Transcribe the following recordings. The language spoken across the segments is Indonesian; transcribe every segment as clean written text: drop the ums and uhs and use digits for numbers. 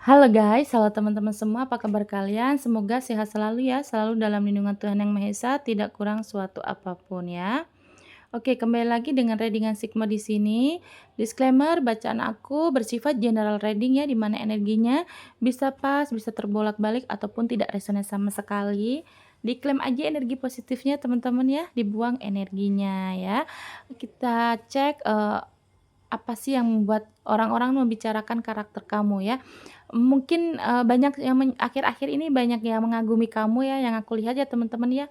Halo guys, halo teman-teman semua, apa kabar kalian? Semoga sehat selalu ya, selalu dalam lindungan Tuhan Yang Maha Esa, tidak kurang suatu apapun ya. Oke, kembali lagi dengan readingan Sigma di sini. Disclaimer, bacaan aku bersifat general reading ya, di mana energinya bisa pas, bisa terbolak-balik ataupun tidak resonans sama sekali. Diklaim aja energi positifnya teman-teman ya, dibuang energinya ya. Kita cek apa sih yang membuat orang-orang membicarakan karakter kamu ya. Mungkin, banyak yang akhir-akhir ini banyak yang mengagumi kamu ya, yang aku lihat ya teman-teman ya.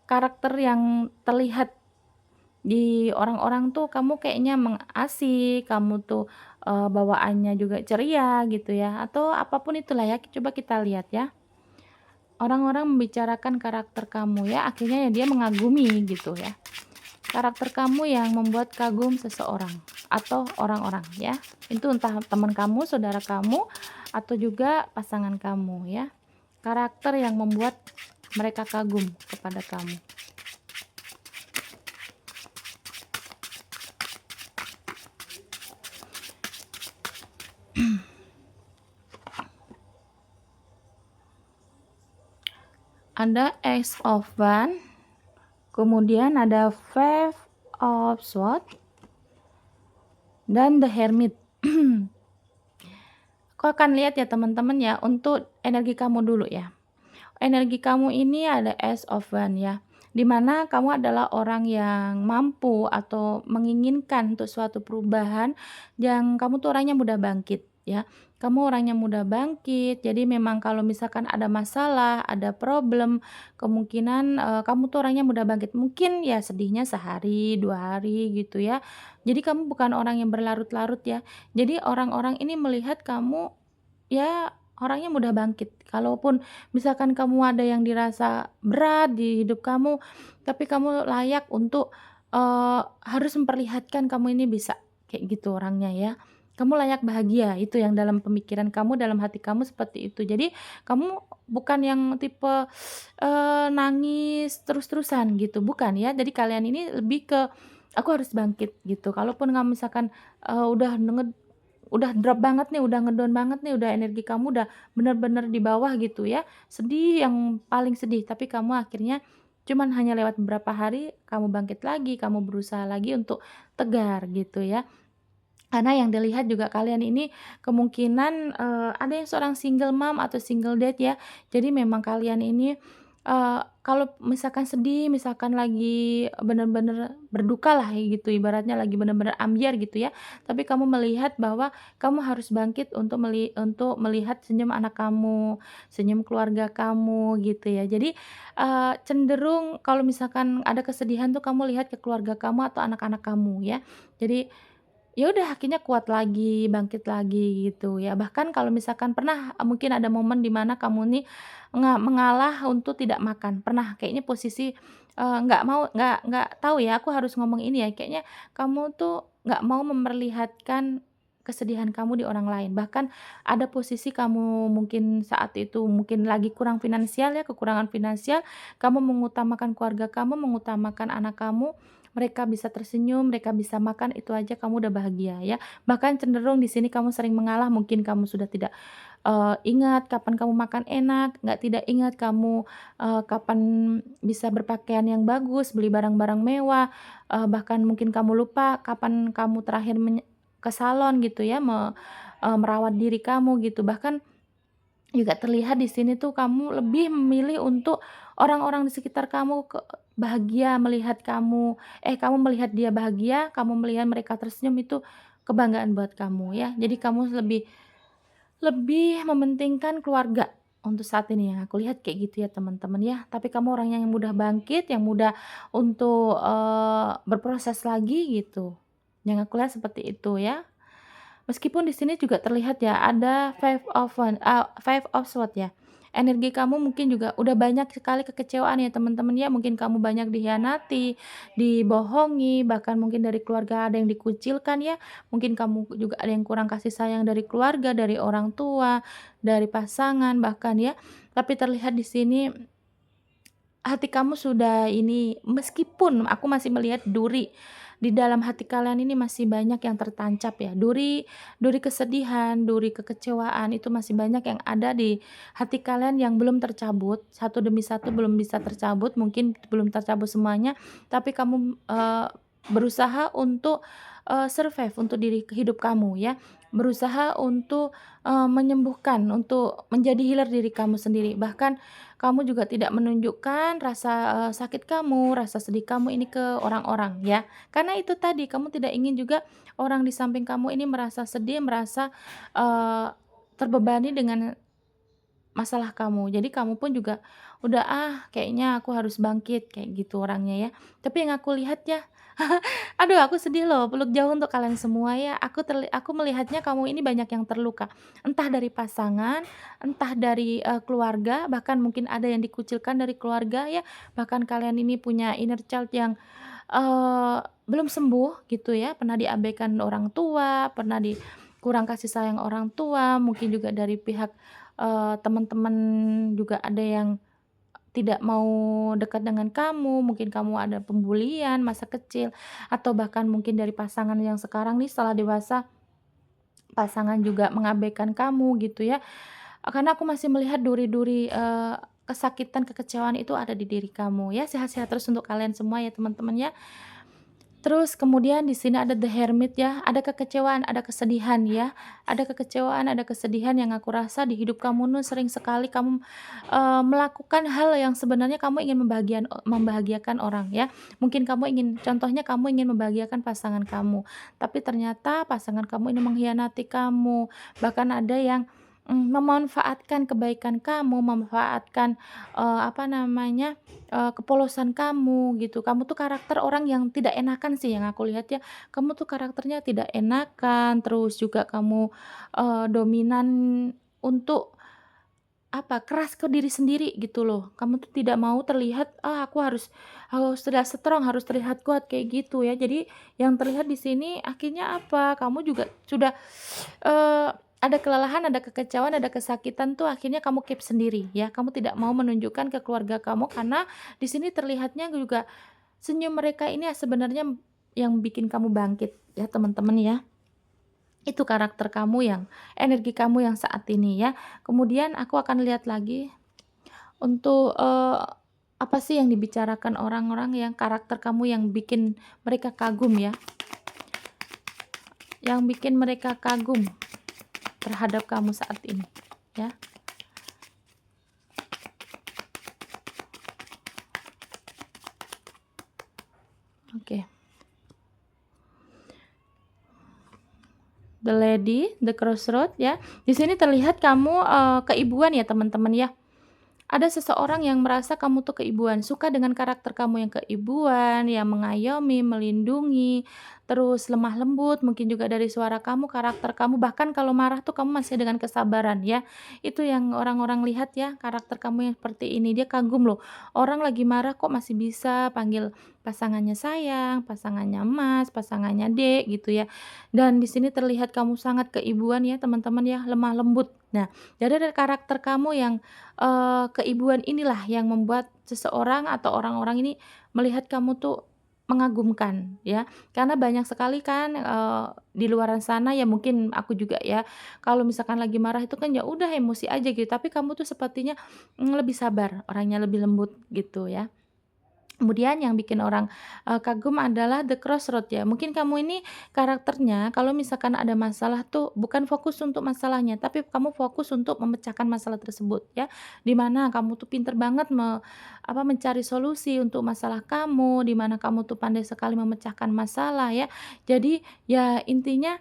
Karakter yang terlihat di orang-orang tuh kamu kayaknya asik, kamu tuh, bawaannya juga ceria gitu ya, atau apapun itulah ya, coba kita lihat ya. Orang-orang membicarakan karakter kamu ya, akhirnya ya dia mengagumi gitu ya. Karakter kamu yang membuat kagum seseorang atau orang-orang ya. Itu entah teman kamu, saudara kamu, atau juga pasangan kamu ya. Karakter yang membuat mereka kagum kepada kamu. Ada Ace of Wands, kemudian ada Five of Swords, dan The Hermit. Kau akan lihat ya teman-teman ya, untuk energi kamu dulu ya. Energi kamu ini ada Ace of Wands ya, dimana kamu adalah orang yang mampu atau menginginkan untuk suatu perubahan, yang kamu tuh orangnya mudah bangkit ya. Kamu orangnya mudah bangkit, jadi memang kalau misalkan ada masalah, ada problem, kemungkinan kamu tuh orangnya mudah bangkit. Mungkin ya sedihnya sehari, 2 hari gitu ya. Jadi kamu bukan orang yang berlarut-larut ya. Jadi orang-orang ini melihat kamu ya orangnya mudah bangkit. Kalaupun misalkan kamu ada yang dirasa berat di hidup kamu, tapi kamu layak untuk, harus memperlihatkan kamu ini bisa, kayak gitu orangnya ya. Kamu layak bahagia, itu yang dalam pemikiran kamu, dalam hati kamu seperti itu. Jadi kamu bukan yang tipe, nangis terus-terusan gitu, bukan ya. Jadi kalian ini lebih ke, "Aku harus bangkit," gitu. Kalaupun kamu misalkan, udah drop banget nih, udah ngedown banget nih, udah energi kamu udah bener-bener di bawah gitu ya, sedih yang paling sedih, tapi kamu akhirnya cuman hanya lewat beberapa hari, kamu bangkit lagi, kamu berusaha lagi untuk tegar gitu ya. Karena yang dilihat juga kalian ini kemungkinan, ada yang seorang single mom atau single dad ya. Jadi memang kalian ini, kalau misalkan sedih, misalkan lagi bener-bener berduka lah ya gitu, ibaratnya lagi bener-bener ambyar gitu ya. Tapi kamu melihat bahwa kamu harus bangkit untuk melihat senyum anak kamu, senyum keluarga kamu gitu ya. Jadi, cenderung kalau misalkan ada kesedihan tuh kamu lihat ke keluarga kamu atau anak-anak kamu ya. Jadi ya udah akhirnya kuat lagi, bangkit lagi gitu ya. Bahkan kalau misalkan pernah, mungkin ada momen di mana kamu nih mengalah untuk tidak makan, pernah kayaknya posisi, nggak mau nggak tahu ya aku harus ngomong ini ya, kayaknya kamu tuh nggak mau memperlihatkan kesedihan kamu di orang lain. Bahkan ada posisi kamu mungkin saat itu mungkin lagi kurang finansial ya, kekurangan finansial, kamu mengutamakan keluarga kamu, mengutamakan anak kamu, mereka bisa tersenyum, mereka bisa makan, itu aja kamu udah bahagia ya. Bahkan cenderung di sini kamu sering mengalah, mungkin kamu sudah tidak, ingat kapan kamu makan enak, nggak tidak ingat kamu, kapan bisa berpakaian yang bagus, beli barang-barang mewah, bahkan mungkin kamu lupa kapan kamu terakhir ke salon gitu ya, merawat diri kamu gitu. Bahkan juga terlihat di sini tuh kamu lebih memilih untuk orang-orang di sekitar kamu bahagia melihat kamu, kamu melihat dia bahagia, kamu melihat mereka tersenyum, itu kebanggaan buat kamu ya. Jadi kamu lebih lebih mementingkan keluarga untuk saat ini, yang aku lihat kayak gitu ya teman-teman ya. Tapi kamu orangnya yang mudah bangkit, yang mudah untuk, berproses lagi gitu. Yang aku lihat seperti itu ya. Meskipun di sini juga terlihat ya ada Five of Swords ya. Energi kamu mungkin juga udah banyak sekali kekecewaan ya teman-teman ya, mungkin kamu banyak dihianati, dibohongi, bahkan mungkin dari keluarga ada yang dikucilkan ya, mungkin kamu juga ada yang kurang kasih sayang dari keluarga, dari orang tua, dari pasangan bahkan ya. Tapi terlihat di sini hati kamu sudah ini, meskipun aku masih melihat duri. di dalam hati kalian ini masih banyak yang tertancap ya. Duri duri kesedihan, duri kekecewaan itu masih banyak yang ada di hati kalian yang belum tercabut, satu demi satu belum bisa tercabut, mungkin belum tercabut semuanya, tapi kamu, berusaha untuk, survive untuk diri hidup kamu ya, berusaha untuk, menyembuhkan, untuk menjadi healer diri kamu sendiri. Bahkan kamu juga tidak menunjukkan rasa, sakit kamu, rasa sedih kamu ini ke orang-orang ya. Karena itu tadi, kamu tidak ingin juga orang di samping kamu ini merasa sedih, merasa, eee, terbebani dengan masalah kamu. Jadi kamu pun juga udah, "Ah, kayaknya aku harus bangkit," kayak gitu orangnya ya. Tapi yang aku lihat ya, aduh aku sedih loh, peluk jauh untuk kalian semua ya. Aku melihatnya kamu ini banyak yang terluka. Entah dari pasangan, entah dari, keluarga, bahkan mungkin ada yang dikucilkan dari keluarga ya. Bahkan kalian ini punya inner child yang, belum sembuh gitu ya, pernah diabaikan orang tua, pernah kurang kasih sayang orang tua, mungkin juga dari pihak, teman-teman juga ada yang tidak mau dekat dengan kamu, mungkin kamu ada pembulian masa kecil, atau bahkan mungkin dari pasangan yang sekarang nih setelah dewasa, pasangan juga mengabaikan kamu gitu ya. Karena aku masih melihat duri-duri, kesakitan, kekecewaan itu ada di diri kamu ya. Sehat-sehat terus untuk kalian semua ya teman-teman ya. Terus kemudian di sini ada The Hermit ya, ada kekecewaan, ada kesedihan ya, ada kekecewaan, ada kesedihan yang aku rasa di hidup kamu nih sering sekali kamu, melakukan hal yang sebenarnya kamu ingin membahagiakan orang ya. Mungkin kamu ingin contohnya kamu ingin membahagiakan pasangan kamu, tapi ternyata pasangan kamu ini mengkhianati kamu, bahkan ada yang, memanfaatkan kebaikan kamu, memanfaatkan, apa namanya, kepolosan kamu gitu. Kamu tuh karakter orang yang tidak enakan sih yang aku lihat ya. Kamu tuh karakternya tidak enakan, terus juga kamu, dominan untuk apa, keras ke diri sendiri gitu loh. Kamu tuh tidak mau terlihat, "Ah, aku harus terlihat strong, harus terlihat kuat," kayak gitu ya. Jadi yang terlihat di sini akhirnya apa, kamu juga sudah, ada kelelahan, ada kekecewaan, ada kesakitan tuh akhirnya kamu keep sendiri ya. Kamu tidak mau menunjukkan ke keluarga kamu karena di sini terlihatnya juga senyum mereka ini sebenarnya yang bikin kamu bangkit ya teman-teman ya. Itu karakter kamu yang energi kamu yang saat ini ya. Kemudian aku akan lihat lagi untuk, apa sih yang dibicarakan orang-orang yang karakter kamu yang bikin mereka kagum ya, yang bikin mereka kagum terhadap kamu saat ini, ya. Oke. The Lady, The Crossroad ya. Di sini terlihat kamu, keibuan ya teman-teman ya. Ada seseorang yang merasa kamu tuh keibuan, suka dengan karakter kamu yang keibuan, yang mengayomi, melindungi, terus lemah lembut, mungkin juga dari suara kamu, karakter kamu, bahkan kalau marah tuh kamu masih dengan kesabaran ya. Itu yang orang-orang lihat ya, karakter kamu yang seperti ini, dia kagum loh. Orang lagi marah kok masih bisa panggil pasangannya sayang, pasangannya mas, pasangannya dek gitu ya. Dan di sini terlihat kamu sangat keibuan ya teman-teman ya, lemah lembut. Nah, jadi dari karakter kamu yang keibuan inilah yang membuat seseorang atau orang-orang ini melihat kamu tuh mengagumkan ya. Karena banyak sekali kan, di luaran sana ya mungkin aku juga ya, kalau misalkan lagi marah itu kan ya udah emosi aja gitu, tapi kamu tuh sepertinya, lebih sabar, orangnya lebih lembut gitu ya. Kemudian yang bikin orang, kagum adalah The Crossroad ya. Mungkin kamu ini karakternya kalau misalkan ada masalah tuh bukan fokus untuk masalahnya, tapi kamu fokus untuk memecahkan masalah tersebut ya. Di mana kamu tuh pinter banget mencari solusi untuk masalah kamu, di mana kamu tuh pandai sekali memecahkan masalah ya. Jadi ya intinya,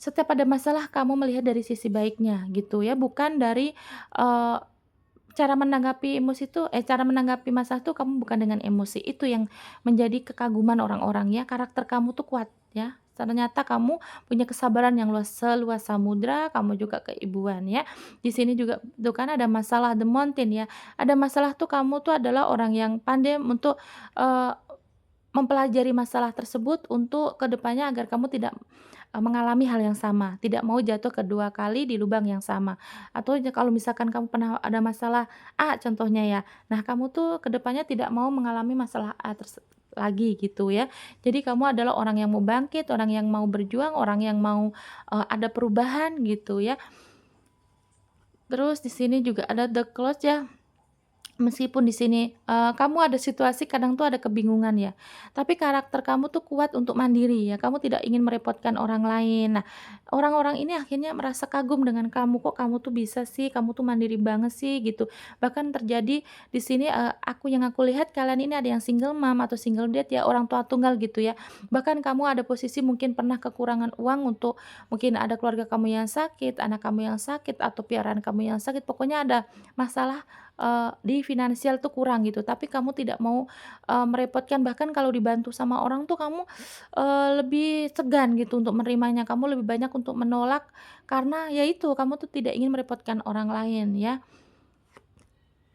setiap ada masalah kamu melihat dari sisi baiknya gitu ya, bukan dari, eee cara menanggapi masalah tuh kamu bukan dengan emosi, itu yang menjadi kekaguman orang-orang ya, karakter kamu tuh kuat ya, ternyata kamu punya kesabaran yang seluas samudra, kamu juga keibuan ya. Di sini juga tuh kan ada masalah The Mountain ya, ada masalah tuh kamu tuh adalah orang yang pandai untuk, eee, mempelajari masalah tersebut untuk kedepannya agar kamu tidak, mengalami hal yang sama, tidak mau jatuh kedua kali di lubang yang sama. Atau kalau misalkan kamu pernah ada masalah A contohnya ya, nah kamu tuh kedepannya tidak mau mengalami masalah A lagi gitu ya. Jadi kamu adalah orang yang mau bangkit, orang yang mau berjuang, orang yang mau, ada perubahan gitu ya. Terus di sini juga ada the cloud ya. Meskipun di sini, kamu ada situasi kadang tuh ada kebingungan ya, tapi karakter kamu tuh kuat untuk mandiri ya, kamu tidak ingin merepotkan orang lain. Nah, orang-orang ini akhirnya merasa kagum dengan kamu, "Kok kamu tuh bisa sih? Kamu tuh mandiri banget sih?" Gitu. Bahkan terjadi di sini, aku lihat kalian ini ada yang single mom atau single dad ya, orang tua tunggal gitu ya. Bahkan kamu ada posisi mungkin pernah kekurangan uang untuk mungkin ada keluarga kamu yang sakit, anak kamu yang sakit, atau piaraan kamu yang sakit, pokoknya ada masalah di finansial tuh kurang gitu, tapi kamu tidak mau, merepotkan, bahkan kalau dibantu sama orang tuh kamu, lebih segan gitu untuk menerimanya, kamu lebih banyak untuk menolak karena ya itu, kamu tuh tidak ingin merepotkan orang lain ya.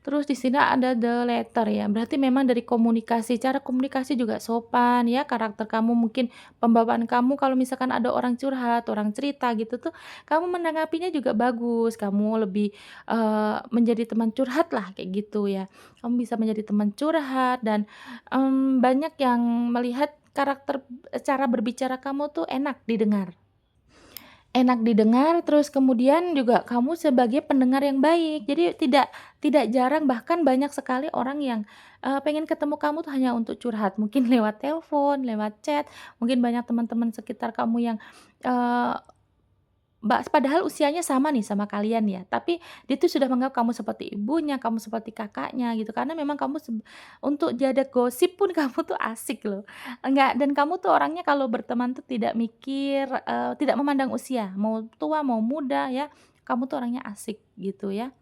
Terus di sini ada the letter ya, berarti memang dari komunikasi, cara komunikasi juga sopan ya, karakter kamu mungkin pembawaan kamu kalau misalkan ada orang curhat, orang cerita gitu tuh, kamu menanggapinya juga bagus, kamu lebih, menjadi teman curhat lah kayak gitu ya. Kamu bisa menjadi teman curhat dan, banyak yang melihat cara berbicara kamu tuh enak didengar. Enak didengar, terus kemudian juga kamu sebagai pendengar yang baik. Jadi tidak jarang, bahkan banyak sekali orang yang, pengen ketemu kamu tuh hanya untuk curhat, mungkin lewat telepon, lewat chat, mungkin banyak teman-teman sekitar kamu yang, eee, padahal usianya sama nih sama kalian ya, tapi dia tuh sudah menganggap kamu seperti ibunya, kamu seperti kakaknya gitu, karena memang kamu untuk jaga gosip pun kamu tuh asik loh. Enggak, dan kamu tuh orangnya kalau berteman tuh tidak mikir, tidak memandang usia, mau tua, mau muda ya, kamu tuh orangnya asik gitu ya.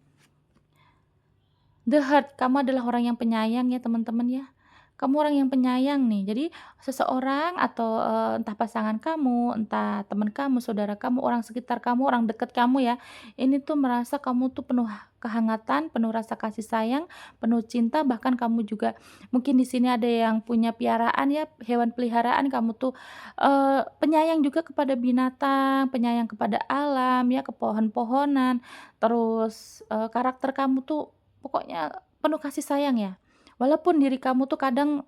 The Heart, kamu adalah orang yang penyayang ya teman-teman ya. Kamu orang yang penyayang nih. Jadi seseorang atau, entah pasangan kamu, entah teman kamu, saudara kamu, orang sekitar kamu, orang dekat kamu ya, ini tuh merasa kamu tuh penuh kehangatan, penuh rasa kasih sayang, penuh cinta, bahkan kamu juga mungkin di sini ada yang punya piaraan ya, hewan peliharaan, kamu tuh, penyayang juga kepada binatang, penyayang kepada alam ya, ke pohon-pohonan, terus, karakter kamu tuh pokoknya penuh kasih sayang ya. Walaupun diri kamu tuh kadang,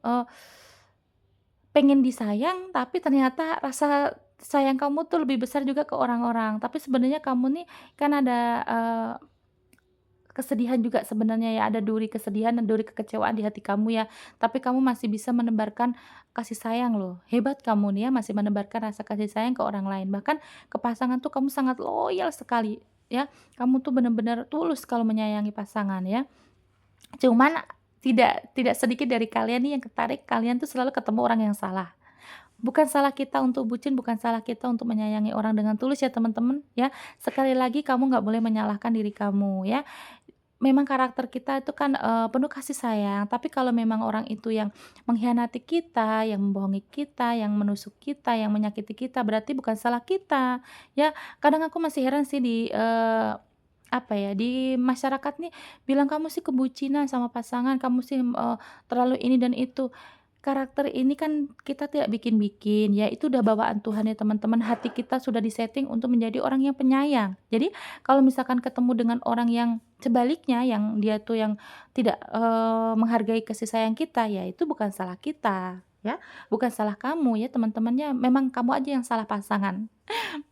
pengen disayang, tapi ternyata rasa sayang kamu tuh lebih besar juga ke orang-orang. Tapi sebenarnya kamu nih kan ada, kesedihan juga sebenarnya ya, ada duri kesedihan dan duri kekecewaan di hati kamu ya, tapi kamu masih bisa menebarkan kasih sayang loh. Hebat kamu nih ya, masih menebarkan rasa kasih sayang ke orang lain. Bahkan ke pasangan tuh kamu sangat loyal sekali ya, kamu tuh benar-benar tulus kalau menyayangi pasangan ya. Cuman tidak sedikit dari kalian nih yang ketarik, kalian tuh selalu ketemu orang yang salah. Bukan salah kita untuk bucin, bukan salah kita untuk menyayangi orang dengan tulus ya teman-teman, ya. Sekali lagi kamu nggak boleh menyalahkan diri kamu ya. Memang karakter kita itu kan, penuh kasih sayang, tapi kalau memang orang itu yang mengkhianati kita, yang membohongi kita, yang menusuk kita, yang menyakiti kita, berarti bukan salah kita, ya. Kadang aku masih heran sih di, apa ya, di masyarakat nih bilang, "Kamu sih kebucinan sama pasangan, kamu sih, terlalu ini dan itu." Karakter ini kan kita tidak bikin-bikin, ya itu udah bawaan Tuhan ya teman-teman, hati kita sudah disetting untuk menjadi orang yang penyayang. Jadi kalau misalkan ketemu dengan orang yang sebaliknya, yang dia tuh yang tidak, menghargai kasih sayang kita, ya itu bukan salah kita, ya, bukan salah kamu ya teman-temannya, memang kamu aja yang salah pasangan.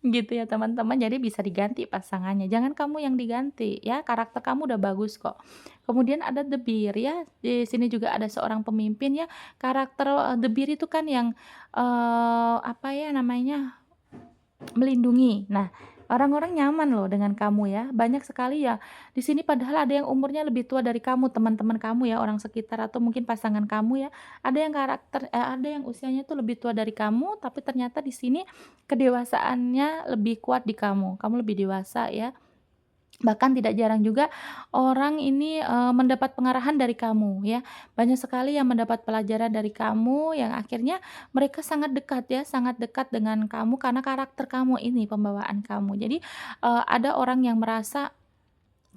Gitu ya teman-teman, jadi bisa diganti pasangannya, jangan kamu yang diganti ya, karakter kamu udah bagus kok. Kemudian ada The Bear ya, di sini juga ada seorang pemimpin ya, karakter, The Bear itu kan yang, apa ya namanya, melindungi. Nah, orang-orang nyaman loh dengan kamu ya, banyak sekali ya, di sini padahal ada yang umurnya lebih tua dari kamu, teman-teman kamu ya, orang sekitar atau mungkin pasangan kamu ya, ada yang usianya tuh lebih tua dari kamu, tapi ternyata di sini kedewasaannya lebih kuat di kamu, kamu lebih dewasa ya. Bahkan tidak jarang juga orang ini, mendapat pengarahan dari kamu ya. Banyak sekali yang mendapat pelajaran dari kamu yang akhirnya mereka sangat dekat ya, sangat dekat dengan kamu karena karakter kamu ini, pembawaan kamu. Jadi, ada orang yang merasa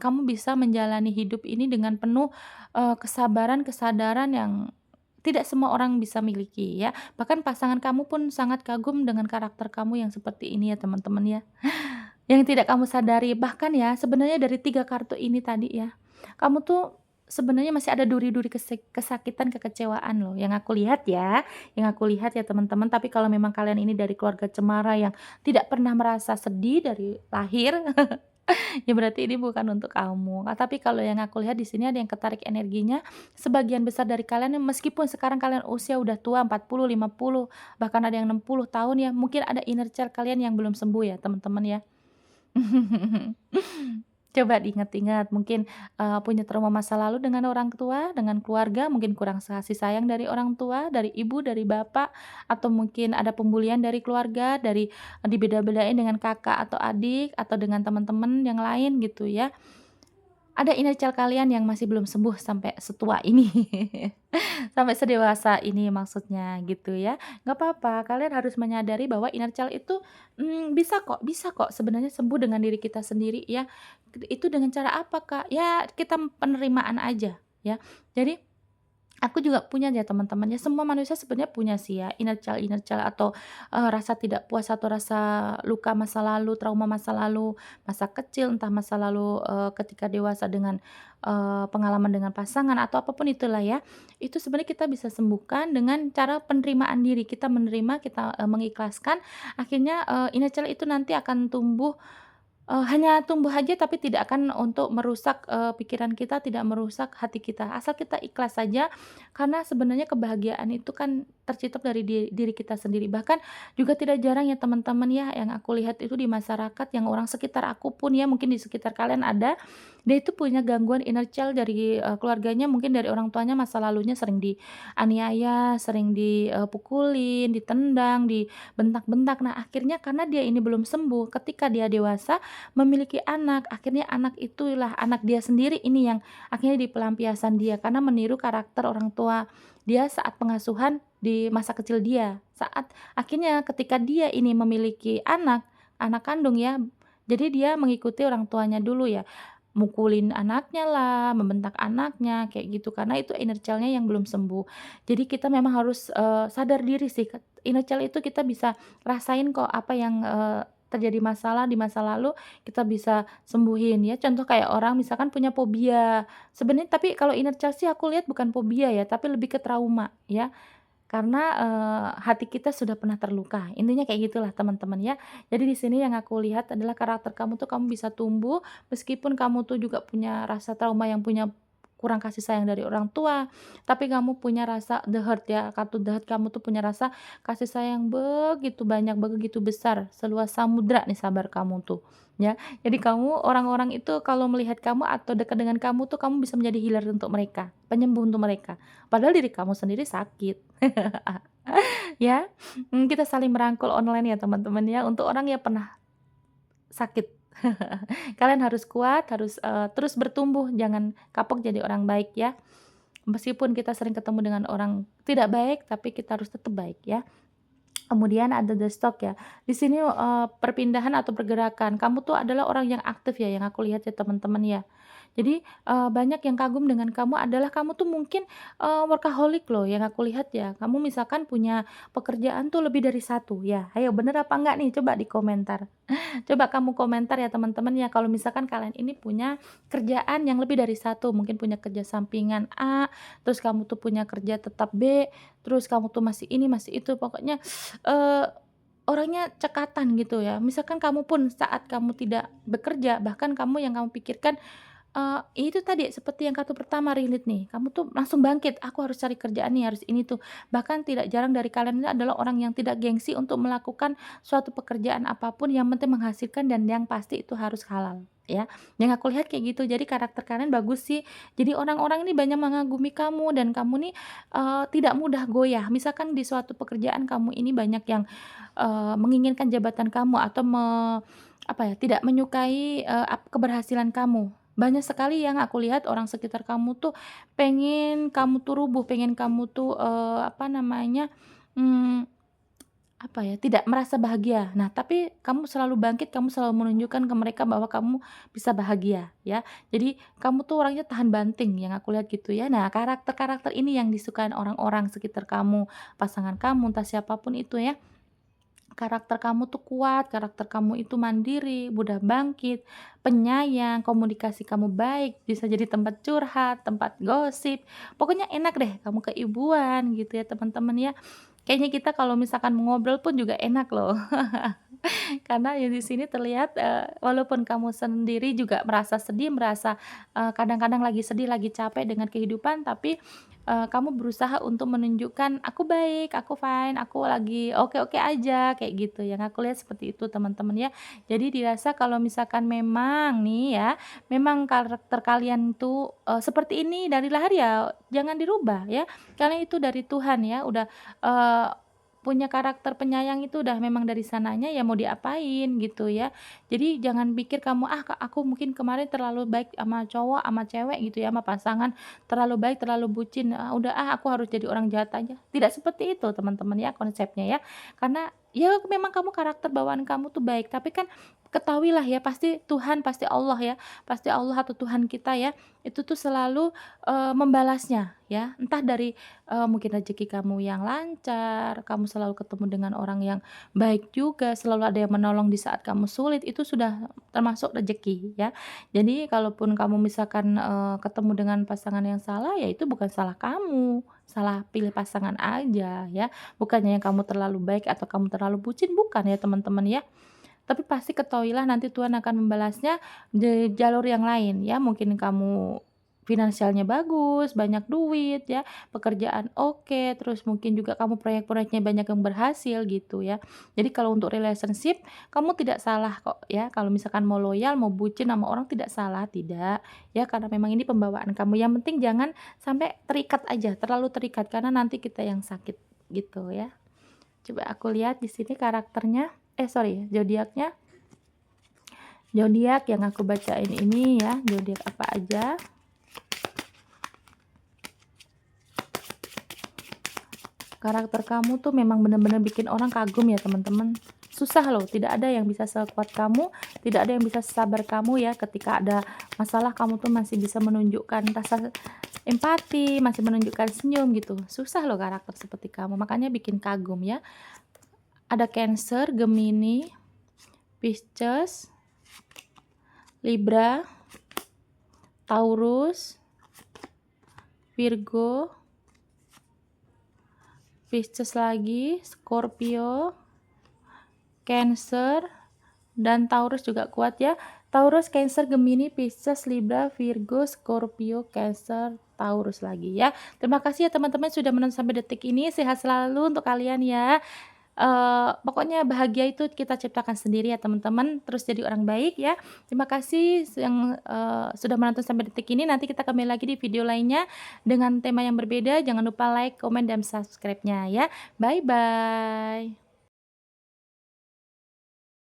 kamu bisa menjalani hidup ini dengan penuh, kesabaran, kesadaran yang tidak semua orang bisa miliki ya. Bahkan pasangan kamu pun sangat kagum dengan karakter kamu yang seperti ini ya teman-teman ya. Yang tidak kamu sadari, bahkan ya sebenarnya dari 3 kartu ini tadi ya, kamu tuh sebenarnya masih ada duri-duri kesakitan, kekecewaan loh yang aku lihat ya teman-teman. Tapi kalau memang kalian ini dari keluarga cemara yang tidak pernah merasa sedih dari lahir, ya berarti ini bukan untuk kamu. Tapi kalau yang aku lihat di sini ada yang ketarik energinya, sebagian besar dari kalian yang meskipun sekarang kalian usia udah tua 40, 50, bahkan ada yang 60 tahun ya, mungkin ada inner child kalian yang belum sembuh ya teman-teman ya. Coba diingat-ingat mungkin, punya trauma masa lalu dengan orang tua, dengan keluarga, mungkin kurang kasih sayang dari orang tua, dari ibu, dari bapak, atau mungkin ada pembulian dari keluarga, dari dibeda-bedain dengan kakak atau adik, atau dengan teman-teman yang lain gitu ya. Ada inner child kalian yang masih belum sembuh sampai setua ini, sampai sedewasa ini maksudnya gitu ya. Nggak apa-apa, kalian harus menyadari bahwa inner child itu, bisa kok sebenarnya sembuh dengan diri kita sendiri ya. Itu dengan cara apa, Kak? Ya kita penerimaan aja ya. Jadi aku juga punya ya teman-teman ya, semua manusia sebenarnya punya sih ya inner child atau, rasa tidak puas atau rasa luka masa lalu, trauma masa lalu, masa kecil, entah masa lalu, ketika dewasa dengan, pengalaman dengan pasangan atau apapun itulah ya. Itu sebenarnya kita bisa sembuhkan dengan cara penerimaan diri, kita menerima, kita, mengikhlaskan, akhirnya, inner child itu nanti akan tumbuh. Hanya tumbuh aja tapi tidak akan untuk merusak, pikiran kita, tidak merusak hati kita. Asal kita ikhlas saja, karena sebenarnya kebahagiaan itu kan tercipta dari diri kita sendiri. Bahkan juga tidak jarang ya teman-teman ya, yang aku lihat itu di masyarakat, yang orang sekitar aku pun ya, mungkin di sekitar kalian ada, dia itu punya gangguan inner child dari, keluarganya, mungkin dari orang tuanya masa lalunya sering dianiaya, sering dipukulin, ditendang, dibentak-bentak. Nah, akhirnya karena dia ini belum sembuh, ketika dia dewasa memiliki anak, akhirnya anak itulah anak dia sendiri ini yang akhirnya di pelampiasan dia karena meniru karakter orang tua dia saat pengasuhan di masa kecil dia. Saat akhirnya ketika dia ini memiliki anak, anak kandung ya, jadi dia mengikuti orang tuanya dulu ya, mukulin anaknya lah, membentak anaknya, kayak gitu, karena itu inner child-nya yang belum sembuh. Jadi kita memang harus, sadar diri sih, inner child itu kita bisa rasain kok apa yang, terjadi masalah di masa lalu kita bisa sembuhin ya. Contoh kayak orang misalkan punya fobia, sebenarnya tapi kalau inner child sih aku lihat bukan fobia ya, tapi lebih ke trauma ya. Karena, hati kita sudah pernah terluka, intinya kayak gitulah teman-teman ya. Jadi di sini yang aku lihat adalah karakter kamu tuh kamu bisa tumbuh, meskipun kamu tuh juga punya rasa trauma yang punya kurang kasih sayang dari orang tua, tapi kamu punya rasa the hurt ya, kartu the hurt kamu tuh punya rasa kasih sayang begitu banyak, begitu besar, seluas samudra nih sabar kamu tuh, ya. Jadi kamu orang-orang itu kalau melihat kamu atau dekat dengan kamu tuh kamu bisa menjadi healer untuk mereka, penyembuh untuk mereka. Padahal diri kamu sendiri sakit. Ya, kita saling merangkul online ya teman-teman ya, untuk orang yang pernah sakit. Kalian harus kuat, harus, terus bertumbuh, jangan kapok jadi orang baik ya. Meskipun kita sering ketemu dengan orang tidak baik, tapi kita harus tetap baik ya. Kemudian ada the stock ya. Di sini, perpindahan atau pergerakan, kamu tuh adalah orang yang aktif ya, yang aku lihat ya teman-teman ya. Jadi, banyak yang kagum dengan kamu adalah kamu tuh mungkin, workaholic loh yang aku lihat ya. Kamu misalkan punya pekerjaan tuh lebih dari satu ya. Ayo bener apa enggak nih? Coba di komentar. Coba kamu komentar ya teman-teman ya, kalau misalkan kalian ini punya kerjaan yang lebih dari satu, mungkin punya kerja sampingan A, terus kamu tuh punya kerja tetap B, terus kamu tuh masih ini, masih itu, pokoknya, eee, orangnya cekatan gitu ya. Misalkan kamu pun saat kamu tidak bekerja, bahkan kamu yang kamu pikirkan, itu tadi seperti yang kartu pertama relate nih, kamu tuh langsung bangkit, "Aku harus cari kerjaan nih, harus ini tuh." Bahkan tidak jarang dari kalian ini adalah orang yang tidak gengsi untuk melakukan suatu pekerjaan apapun yang penting menghasilkan dan yang pasti itu harus halal, ya. Yang aku lihat kayak gitu, jadi karakter kalian bagus sih. Jadi orang-orang ini banyak mengagumi kamu dan kamu nih, tidak mudah goyah. Misalkan di suatu pekerjaan kamu ini banyak yang, menginginkan jabatan kamu atau apa ya, tidak menyukai, keberhasilan kamu. Banyak sekali yang aku lihat orang sekitar kamu tuh pengen kamu tuh rubuh, pengen kamu tuh, apa namanya, mmm, apa ya, tidak merasa bahagia. Nah, tapi kamu selalu bangkit, kamu selalu menunjukkan ke mereka bahwa kamu bisa bahagia, ya. Jadi kamu tuh orangnya tahan banting yang aku lihat gitu ya. Nah, karakter-karakter ini yang disukai orang-orang sekitar kamu, pasangan kamu, entah siapapun itu ya. Karakter kamu tuh kuat, karakter kamu itu mandiri, mudah bangkit, penyayang, komunikasi kamu baik, bisa jadi tempat curhat, tempat gosip, pokoknya enak deh kamu keibuan gitu ya teman-teman ya. Kayaknya kita kalau misalkan ngobrol pun juga enak loh. Karena ya di sini terlihat, walaupun kamu sendiri juga merasa sedih, merasa, kadang-kadang lagi sedih, lagi capek dengan kehidupan, tapi, kamu berusaha untuk menunjukkan, "Aku baik, aku fine, aku lagi oke-oke aja," kayak gitu. Yang aku lihat seperti itu teman-teman ya. Jadi dirasa kalau misalkan memang nih ya, memang karakter kalian tuh, seperti ini dari lahir ya jangan dirubah ya, karena itu dari Tuhan ya, udah, eee punya karakter penyayang itu udah memang dari sananya ya mau diapain gitu ya. Jadi jangan pikir kamu, "Ah, aku mungkin kemarin terlalu baik sama cowok, sama cewek," gitu ya, sama pasangan, terlalu baik, terlalu bucin, udah ah aku harus jadi orang jahat aja. Tidak seperti itu teman-teman ya konsepnya ya. Karena ya memang kamu karakter bawaan kamu tuh baik, tapi kan ketahuilah ya pasti Tuhan, pasti Allah ya, pasti Allah atau Tuhan kita ya, itu tuh selalu, membalasnya ya. Entah dari mungkin rezeki kamu yang lancar, kamu selalu ketemu dengan orang yang baik juga, selalu ada yang menolong di saat kamu sulit, itu sudah termasuk rezeki ya. Jadi kalaupun kamu misalkan, ketemu dengan pasangan yang salah, ya itu bukan salah kamu, salah pilih pasangan aja ya. Bukannya yang kamu terlalu baik atau kamu terlalu bucin, bukan ya teman-teman ya. Tapi pasti ketahuilah nanti Tuhan akan membalasnya di jalur yang lain ya, mungkin kamu finansialnya bagus, banyak duit ya, pekerjaan oke, terus mungkin juga kamu proyek-proyeknya banyak yang berhasil gitu ya. Jadi kalau untuk relationship kamu tidak salah kok ya, kalau misalkan mau loyal, mau bucin sama orang tidak salah, tidak. Ya karena memang ini pembawaan kamu, yang penting jangan sampai terikat aja, terlalu terikat karena nanti kita yang sakit gitu ya. Coba aku lihat di sini karakternya, sorry, zodiaknya. Zodiak yang aku bacain ini ya, zodiak apa aja. Karakter kamu tuh memang bener-bener bikin orang kagum ya teman-teman. Susah loh, tidak ada yang bisa sekuat kamu, tidak ada yang bisa sesabar kamu ya. Ketika ada masalah kamu tuh masih bisa menunjukkan rasa empati, masih menunjukkan senyum gitu. Susah loh karakter seperti kamu, makanya bikin kagum ya. Ada Cancer, Gemini, Pisces, Libra, Taurus, Virgo, Pisces lagi, Scorpio, Cancer, dan Taurus juga kuat ya. Taurus, Cancer, Gemini, Pisces, Libra, Virgo, Scorpio, Cancer, Taurus lagi ya. Terima kasih ya teman-teman sudah menonton sampai detik ini. Sehat selalu untuk kalian ya. Pokoknya bahagia itu kita ciptakan sendiri ya teman-teman, terus jadi orang baik ya. Terima kasih yang sudah menonton sampai detik ini. Nanti kita kembali lagi di video lainnya dengan tema yang berbeda. Jangan lupa like, komen, dan subscribe-nya ya. Bye bye.